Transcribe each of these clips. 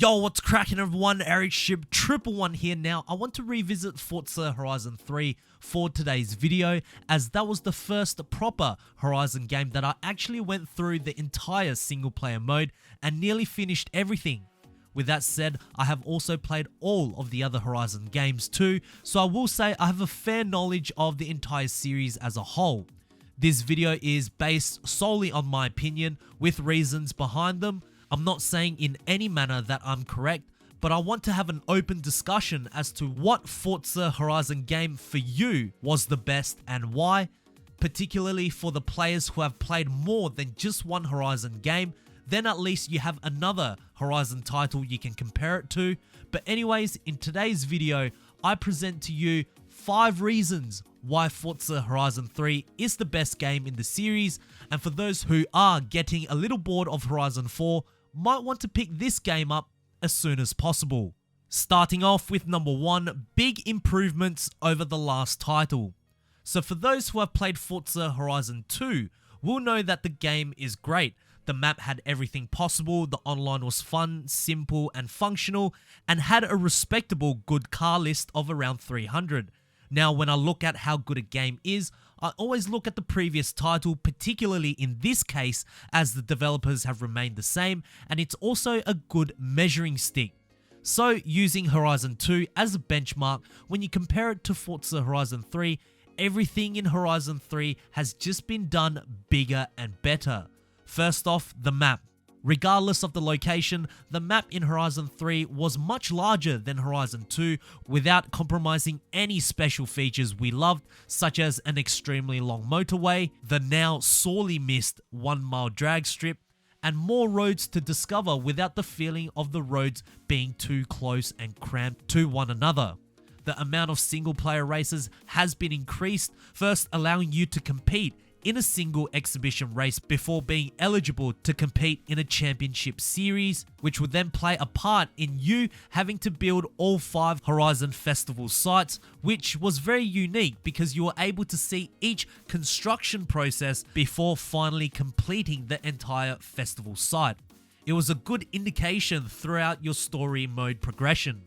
Yo, what's cracking everyone? Ericship 111 here. Now, I want to revisit Forza Horizon 3 for today's video, as that was the first proper Horizon game that I actually went through the entire single player mode and nearly finished everything. With that said, I have also played all of the other Horizon games too, so I will say I have a fair knowledge of the entire series as a whole. This video is based solely on my opinion, with reasons behind them. I'm not saying in any manner that I'm correct, but I want to have an open discussion as to what Forza Horizon game for you was the best and why, particularly for the players who have played more than just one Horizon game. Then at least you have another Horizon title you can compare it to. But anyways, in today's video, I present to you 5 reasons why Forza Horizon 3 is the best game in the series, and for those who are getting a little bored of Horizon 4, might want to pick this game up as soon as possible. Starting off with number 1, big improvements over the last title. So for those who have played Forza Horizon 2, will know that the game is great. The map had everything possible, the online was fun, simple and functional, and had a respectable good car list of around 300. Now, when I look at how good a game is, I always look at the previous title, particularly in this case, as the developers have remained the same, and it's also a good measuring stick. So, using Horizon 2 as a benchmark, when you compare it to Forza Horizon 3, everything in Horizon 3 has just been done bigger and better. First off, the map. Regardless of the location, the map in Horizon 3 was much larger than Horizon 2 without compromising any special features we loved, such as an extremely long motorway, the now sorely missed 1-mile drag strip, and more roads to discover without the feeling of the roads being too close and cramped to one another. The amount of single player races has been increased, first allowing you to compete in a single exhibition race before being eligible to compete in a championship series, which would then play a part in you having to build all 5 Horizon Festival sites, which was very unique because you were able to see each construction process before finally completing the entire festival site. It was a good indication throughout your story mode progression.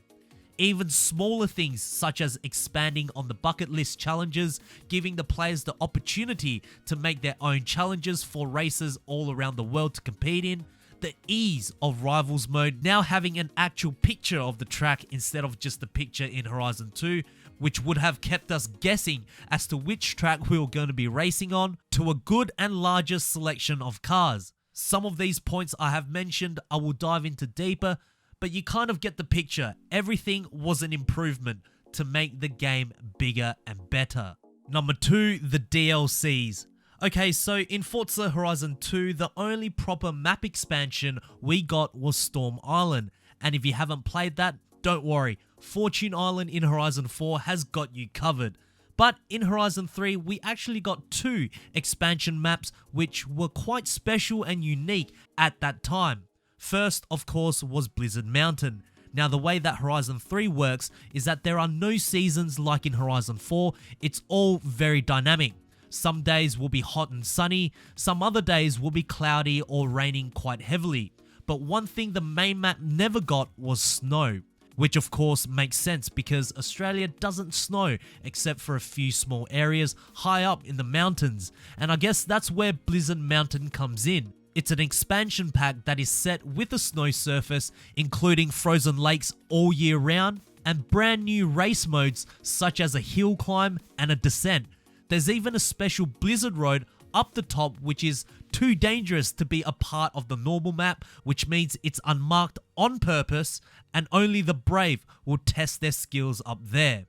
Even smaller things such as expanding on the bucket list challenges, giving the players the opportunity to make their own challenges for races all around the world to compete in, the ease of Rivals mode now having an actual picture of the track instead of just the picture in Horizon 2, which would have kept us guessing as to which track we were going to be racing on, to a good and larger selection of cars. Some of these points I have mentioned I will dive into deeper, but you kind of get the picture. Everything was an improvement to make the game bigger and better. Number 2, the DLCs. Okay, so in Forza Horizon 2, the only proper map expansion we got was Storm Island. And if you haven't played that, don't worry. Fortune Island in Horizon 4 has got you covered. But in Horizon 3, we actually got 2 expansion maps which were quite special and unique at that time. First, of course, was Blizzard Mountain. Now, the way that Horizon 3 works is that there are no seasons like in Horizon 4. It's all very dynamic. Some days will be hot and sunny, some other days will be cloudy or raining quite heavily. But one thing the main map never got was snow, which of course makes sense because Australia doesn't snow except for a few small areas high up in the mountains. And I guess that's where Blizzard Mountain comes in. It's an expansion pack that is set with a snow surface, including frozen lakes all year round, and brand new race modes such as a hill climb and a descent. There's even a special blizzard road up the top which is too dangerous to be a part of the normal map, which means it's unmarked on purpose and only the brave will test their skills up there.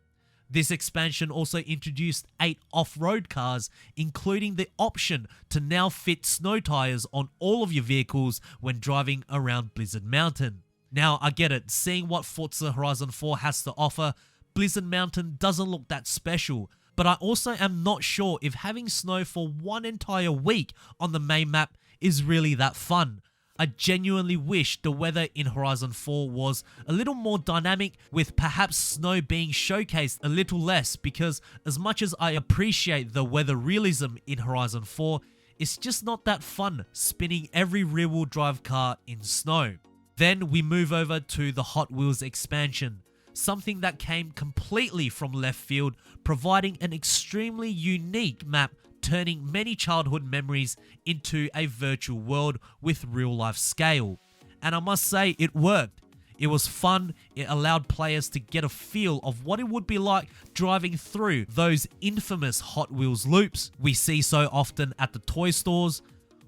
This expansion also introduced 8 off-road cars, including the option to now fit snow tires on all of your vehicles when driving around Blizzard Mountain. Now, I get it, seeing what Forza Horizon 4 has to offer, Blizzard Mountain doesn't look that special, but I also am not sure if having snow for one entire week on the main map is really that fun. I genuinely wish the weather in Horizon 4 was a little more dynamic, with perhaps snow being showcased a little less, because as much as I appreciate the weather realism in Horizon 4, it's just not that fun spinning every rear-wheel drive car in snow. Then we move over to the Hot Wheels expansion, something that came completely from left field, providing an extremely unique map, turning many childhood memories into a virtual world with real life scale. And I must say, it worked. It was fun. It allowed players to get a feel of what it would be like driving through those infamous Hot Wheels loops we see so often at the toy stores,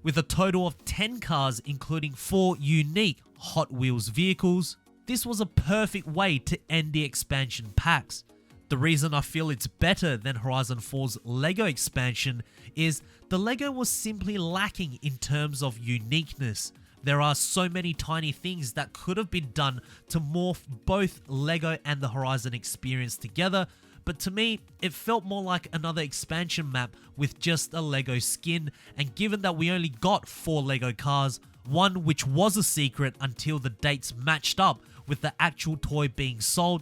with a total of 10 cars, including 4 unique Hot Wheels vehicles. This was a perfect way to end the expansion packs. The reason I feel it's better than Horizon 4's LEGO expansion is the LEGO was simply lacking in terms of uniqueness. There are so many tiny things that could have been done to morph both LEGO and the Horizon experience together, but to me, it felt more like another expansion map with just a LEGO skin, and given that we only got 4 LEGO cars, one which was a secret until the dates matched up with the actual toy being sold,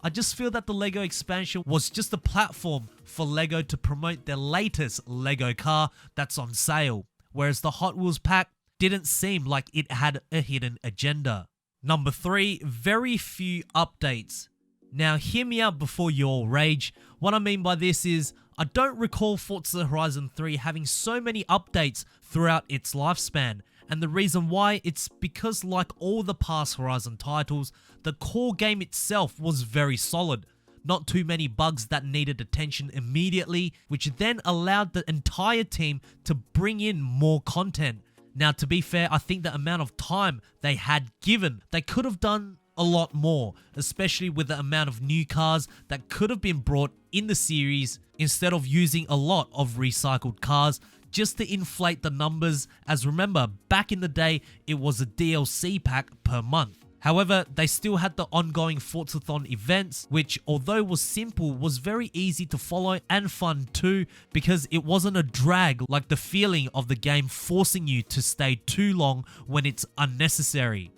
I just feel that the LEGO expansion was just a platform for LEGO to promote their latest LEGO car that's on sale, whereas the Hot Wheels pack didn't seem like it had a hidden agenda. Number 3, very few updates. Now hear me out before you all rage. What I mean by this is, I don't recall Forza Horizon 3 having so many updates throughout its lifespan. And the reason why, it's because like all the past Horizon titles, the core game itself was very solid. Not too many bugs that needed attention immediately, which then allowed the entire team to bring in more content. Now to be fair, I think the amount of time they had given, they could have done a lot more, especially with the amount of new cars that could have been brought in the series instead of using a lot of recycled cars just to inflate the numbers, as remember, back in the day, it was a DLC pack per month. However, they still had the ongoing Forzathon events, which although was simple, was very easy to follow and fun too, because it wasn't a drag like the feeling of the game forcing you to stay too long when it's unnecessary.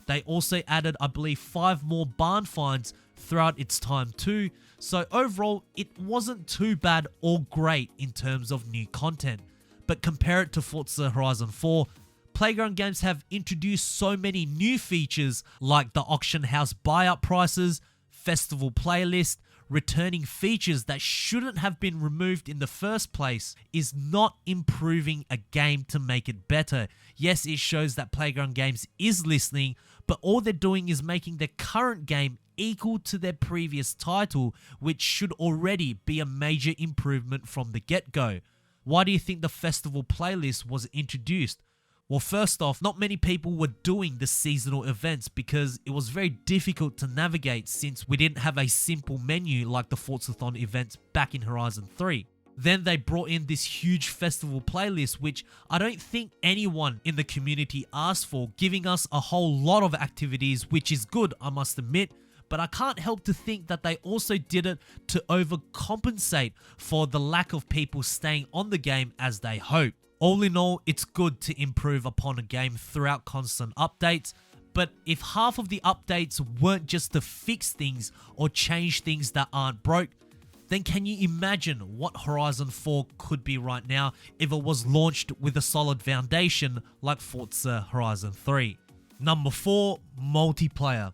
They also added, I believe, 5 more barn finds throughout its time too, so overall, it wasn't too bad or great in terms of new content. But compare it to Forza Horizon 4, Playground Games have introduced so many new features like the auction house buyout prices, festival playlist, returning features that shouldn't have been removed in the first place is not improving a game to make it better. Yes, it shows that Playground Games is listening, but all they're doing is making their current game equal to their previous title, which should already be a major improvement from the get-go. Why do you think the festival playlist was introduced? Well, first off, not many people were doing the seasonal events because it was very difficult to navigate since we didn't have a simple menu like the Forzathon events back in Horizon 3. Then they brought in this huge festival playlist, which I don't think anyone in the community asked for, giving us a whole lot of activities, which is good, I must admit. But I can't help to think that they also did it to overcompensate for the lack of people staying on the game as they hoped. All in all, it's good to improve upon a game throughout constant updates, but if half of the updates weren't just to fix things or change things that aren't broke, then can you imagine what Horizon 4 could be right now if it was launched with a solid foundation like Forza Horizon 3? Number 4, multiplayer.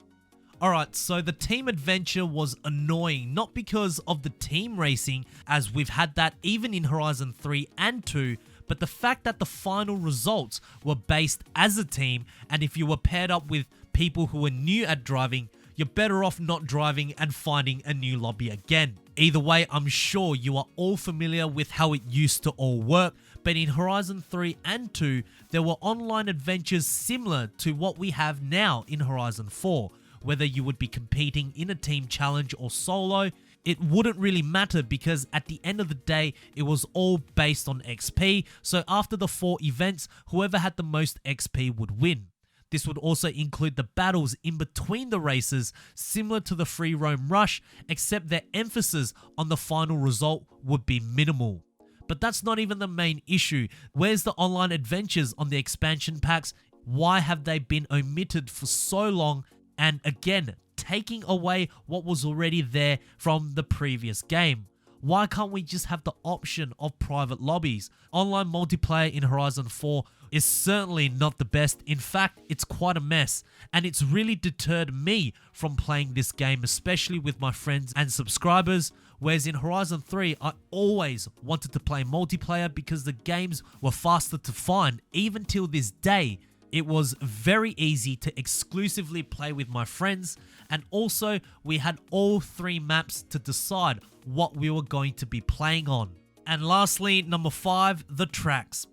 Alright, so the team adventure was annoying, not because of the team racing, as we've had that even in Horizon 3 and 2, but the fact that the final results were based as a team, and if you were paired up with people who were new at driving, you're better off not driving and finding a new lobby again. Either way, I'm sure you are all familiar with how it used to all work, but in Horizon 3 and 2, there were online adventures similar to what we have now in Horizon 4. Whether you would be competing in a team challenge or solo, it wouldn't really matter because at the end of the day, it was all based on XP, so after the 4 events, whoever had the most XP would win. This would also include the battles in between the races, similar to the free roam rush, except their emphasis on the final result would be minimal. But that's not even the main issue. Where's the online adventures on the expansion packs? Why have they been omitted for so long? And again, taking away what was already there from the previous game. Why can't we just have the option of private lobbies? Online multiplayer in Horizon 4 is certainly not the best. In fact, it's quite a mess, and it's really deterred me from playing this game, especially with my friends and subscribers. Whereas in Horizon 3, I always wanted to play multiplayer because the games were faster to find. Even till this day, it was very easy to exclusively play with my friends, and also we had all 3 maps to decide what we were going to be playing on. And lastly, number 5, the tracks.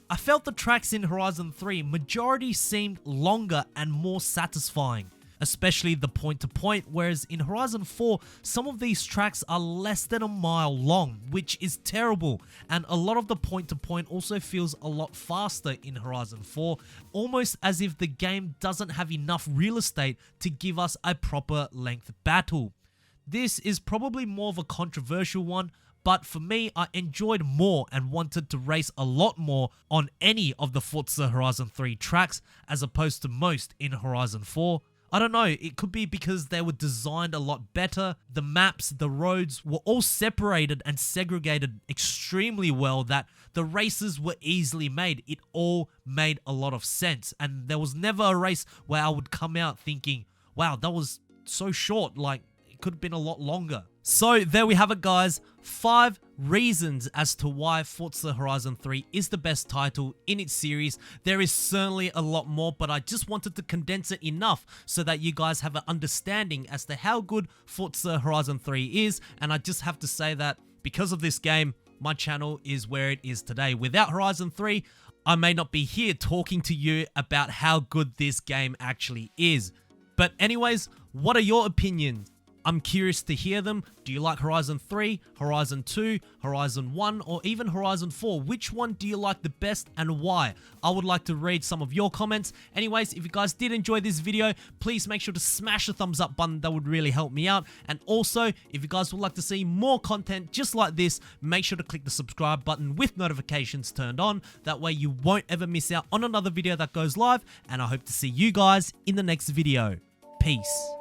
I felt the tracks in Horizon 3 majority seemed longer and more satisfying, especially the point-to-point, whereas in Horizon 4, some of these tracks are less than a mile long, which is terrible, and a lot of the point-to-point also feels a lot faster in Horizon 4, almost as if the game doesn't have enough real estate to give us a proper length battle. This is probably more of a controversial one, but for me, I enjoyed more and wanted to race a lot more on any of the Forza Horizon 3 tracks as opposed to most in Horizon 4. I don't know, it could be because they were designed a lot better. The maps, the roads were all separated and segregated extremely well that the races were easily made. It all made a lot of sense, and there was never a race where I would come out thinking, wow, that was so short, like it could have been a lot longer. So there we have it, guys. 5 reasons as to why Forza Horizon 3 is the best title in its series. There is certainly a lot more, but I just wanted to condense it enough so that you guys have an understanding as to how good Forza Horizon 3 is. And I just have to say that because of this game, my channel is where it is today. Without Horizon 3, I may not be here talking to you about how good this game actually is. But anyways, what are your opinions? I'm curious to hear them. Do you like Horizon 3, Horizon 2, Horizon 1, or even Horizon 4? Which one do you like the best and why? I would like to read some of your comments. Anyways, if you guys did enjoy this video, please make sure to smash the thumbs up button. That would really help me out. And also, if you guys would like to see more content just like this, make sure to click the subscribe button with notifications turned on. That way you won't ever miss out on another video that goes live. And I hope to see you guys in the next video. Peace.